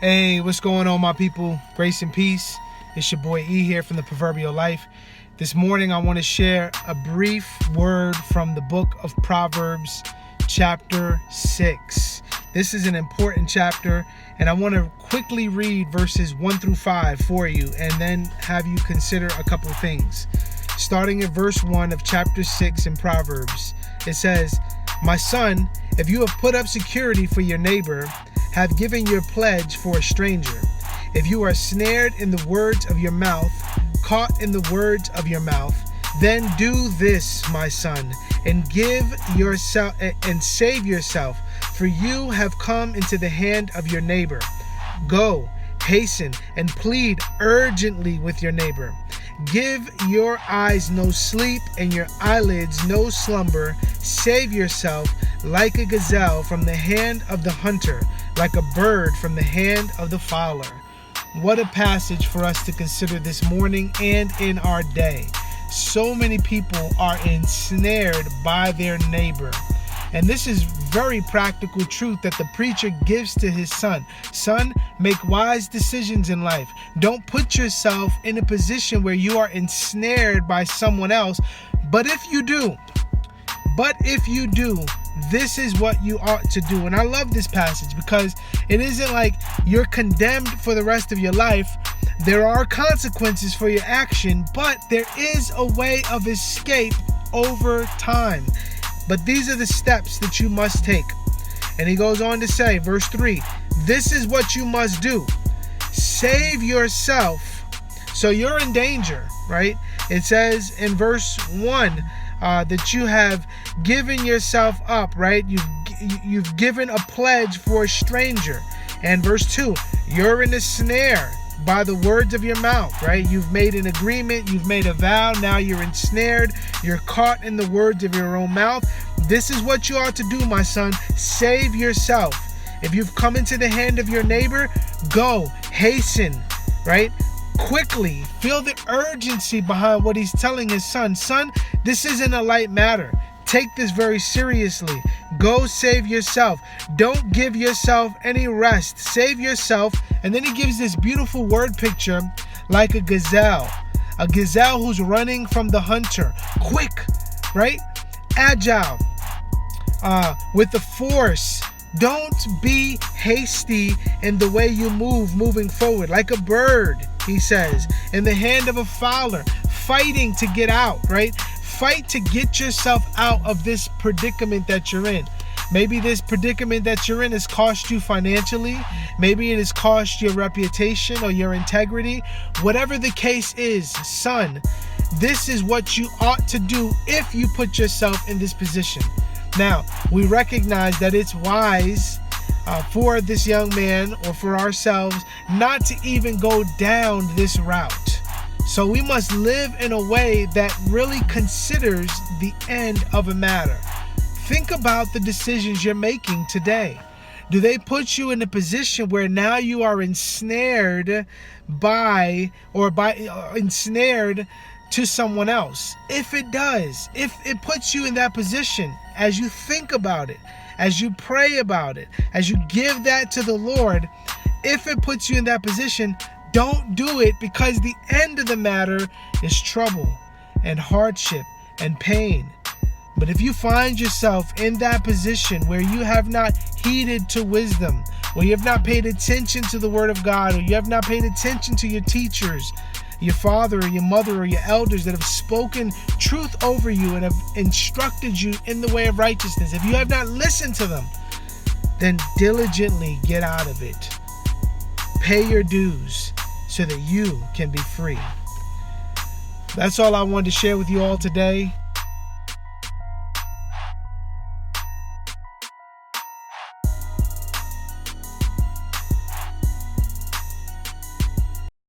Hey, what's going on, my people? Grace and peace. It's your boy E here from the Proverbial Life. This morning I want to share a brief word from the book of Proverbs, chapter 6. This is an important chapter, and I want to quickly read verses 1 through 5 for you, and then have you consider a couple things. Starting at verse 1 of chapter 6 in Proverbs, it says, "My son, if you have put up security for your neighbor, have given your pledge for a stranger. If you are snared in the words of your mouth, caught in the words of your mouth, then do this, my son, and give yourself and save yourself, for you have come into the hand of your neighbor. Go, hasten, and plead urgently with your neighbor. Give your eyes no sleep and your eyelids no slumber. Save yourself like a gazelle from the hand of the hunter, like a bird from the hand of the fowler." What a passage for us to consider this morning and in our day. So many people are ensnared by their neighbor. And this is very practical truth that the preacher gives to his son. Son, make wise decisions in life. Don't put yourself in a position where you are ensnared by someone else. But if you do, this is what you ought to do. And I love this passage because it isn't like you're condemned for the rest of your life. There are consequences for your action, but there is a way of escape over time. But these are the steps that you must take. And he goes on to say, verse 3, this is what you must do. Save yourself. So you're in danger, right? It says in verse 1 that you have given yourself up, right? You've given a pledge for a stranger. And verse 2, you're in a snare by the words of your mouth, right? You've made an agreement, you've made a vow, now you're ensnared, you're caught in the words of your own mouth. This is what you ought to do, my son. Save yourself. If you've come into the hand of your neighbor, go, hasten, right? Quickly. Feel the urgency behind what he's telling his son. Son, this isn't a light matter. Take this very seriously. Go save yourself. Don't give yourself any rest. Save yourself. And then he gives this beautiful word picture like a gazelle who's running from the hunter. Quick, right? Agile, with the force. Don't be hasty in the way you moving forward. Like a bird, he says, in the hand of a fowler, fighting to get out, right? Fight to get yourself out of this predicament that you're in. Maybe this predicament that you're in has cost you financially. Maybe it has cost your reputation or your integrity. Whatever the case is, son, this is what you ought to do if you put yourself in this position. Now, we recognize that it's wise for this young man or for ourselves not to even go down this route. So we must live in a way that really considers the end of a matter. Think about the decisions you're making today. Do they put you in a position where now you are ensnared ensnared to someone else? If it does, if it puts you in that position, as you think about it, as you pray about it, as you give that to the Lord, if it puts you in that position, don't do it, because the end of the matter is trouble and hardship and pain. But if you find yourself in that position where you have not heeded to wisdom, where you have not paid attention to the word of God, or you have not paid attention to your teachers, your father or your mother or your elders that have spoken truth over you and have instructed you in the way of righteousness, if you have not listened to them, then diligently get out of it. Pay your dues so that you can be free. That's all I wanted to share with you all today.